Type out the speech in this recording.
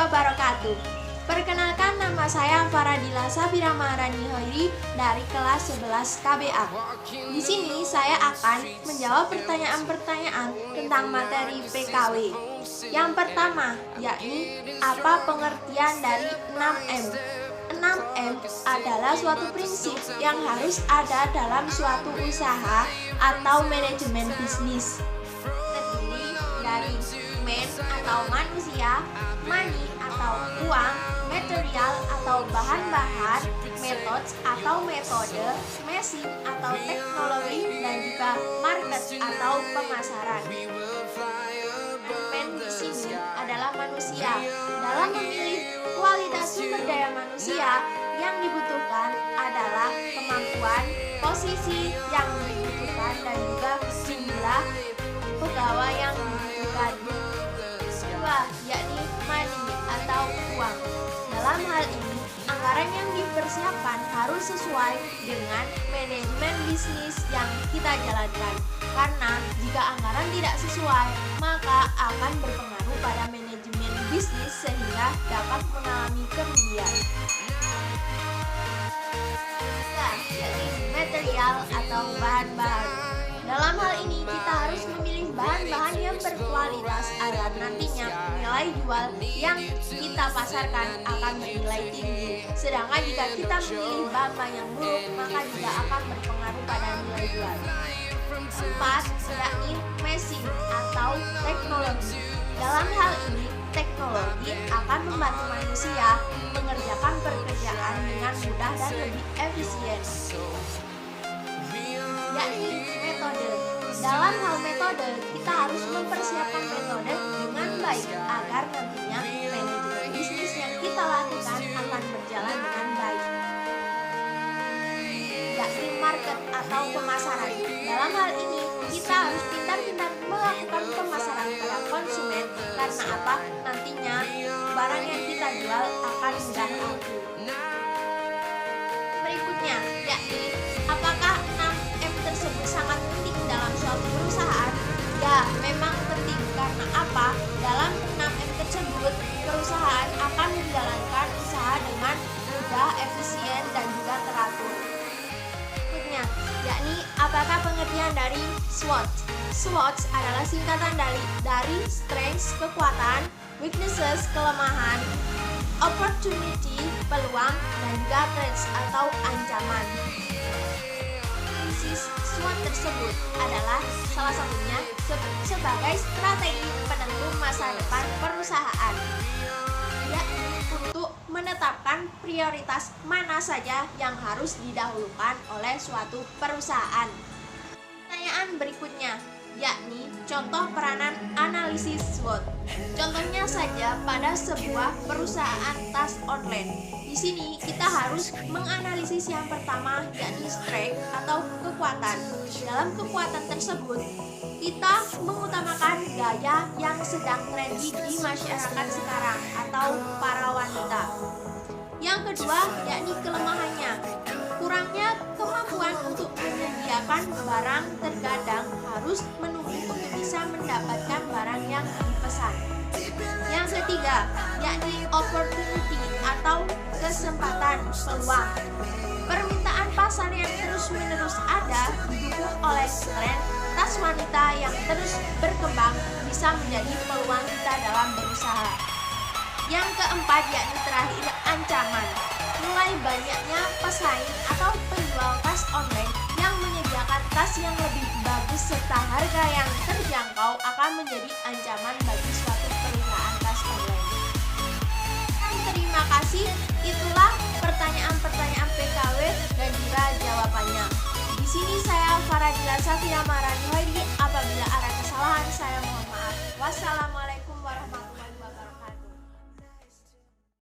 wabarakatuh. Perkenalkan, nama saya Faradila Safira Maharani Hoiri dari kelas 11 KBA. Di sini saya akan menjawab pertanyaan-pertanyaan tentang materi PKW. Yang pertama, yakni apa pengertian dari 6M? 6M adalah suatu prinsip yang harus ada dalam suatu usaha atau manajemen bisnis. Terdiri dari man atau manusia, money atau uang, material atau bahan-bahan, methods atau metode, mesin atau teknologi, dan juga market atau pemasaran. Man di sini adalah manusia. Dalam memilih kualitas sumber daya manusia, yang dibutuhkan adalah kemampuan, posisi yang dibutuhkan, dan juga jumlah pegawai yang dibutuhkan. Kedua, yakni money atau uang. Dalam hal ini, anggaran yang dipersiapkan harus sesuai dengan manajemen bisnis yang kita jalankan. Karena jika anggaran tidak sesuai, maka akan berpengaruh pada manajemen bisnis sehingga dapat mengalami kerugian. Yakni material atau bahan-bahan. Dalam hal ini kita harus memilih bahan-bahan yang berkualitas agar nantinya nilai jual yang kita pasarkan akan bernilai tinggi. Sedangkan jika kita memilih bahan-bahan yang buruk, maka juga akan berpengaruh pada nilai jual. 4. Yakni mesin atau teknologi. Dalam hal ini, teknologi akan membantu manusia mengerjakan pekerjaan dengan mudah dan lebih efisien. Yakni metode. Dalam hal metode, kita harus mempersiapkan metode dengan baik agar nantinya manajemen bisnis yang kita lakukan akan berjalan dengan baik. Yakni market atau pemasaran. Dalam hal ini, kita harus pintar-pintar melakukan pemasaran pada konsumen. Karena apa? Nantinya barang yang kita jual akan mudah laku. Berikutnya, yakni apakah 6M tersebut sangat penting dalam suatu perusahaan? Ya, memang penting. Karena apa? Dalam 6M tersebut, perusahaan akan menjalankan usaha dengan mudah, efisien, dan juga teratur. Berikutnya, yakni apakah pengertian dari SWOT? SWOT adalah singkatan dari strengths, kekuatan, weaknesses, kelemahan, opportunity, peluang, dan juga threats atau ancaman. SWOT tersebut adalah salah satunya sebagai strategi penentu masa depan perusahaan, yakni untuk menetapkan prioritas mana saja yang harus didahulukan oleh suatu perusahaan. Pertanyaan berikutnya, yakni contoh peranan analisis SWOT. Contohnya saja pada sebuah perusahaan tas online. Di sini kita harus menganalisis yang pertama, yakni strength atau kekuatan. Dalam kekuatan tersebut, kita mengutamakan gaya yang sedang trendy di masyarakat sekarang atau para wanita. Yang kedua, yakni kelemahannya. Kurangnya kemampuan untuk menyediakan barang, terkadang harus menunggu untuk bisa mendapatkan barang yang dipesan. Yang ketiga, yakni opportunity atau kesempatan, peluang. Permintaan pasar yang terus-menerus ada didukung oleh tren tas wanita yang terus berkembang bisa menjadi peluang kita dalam berusaha. Yang keempat, yakni terakhir, ancaman. Mulai banyaknya pesaing atau penjual tas online yang menyediakan tas yang lebih bagus serta harga yang terjangkau akan menjadi ancaman bagi suatu perusahaan tas online. Dan terima kasih, itulah pertanyaan-pertanyaan PKW dan juga jawabannya. Di sini saya Faradila Safira Maharani Hoiri. Apabila ada kesalahan, saya mohon maaf. Wassalamualaikum warahmatullahi wabarakatuh.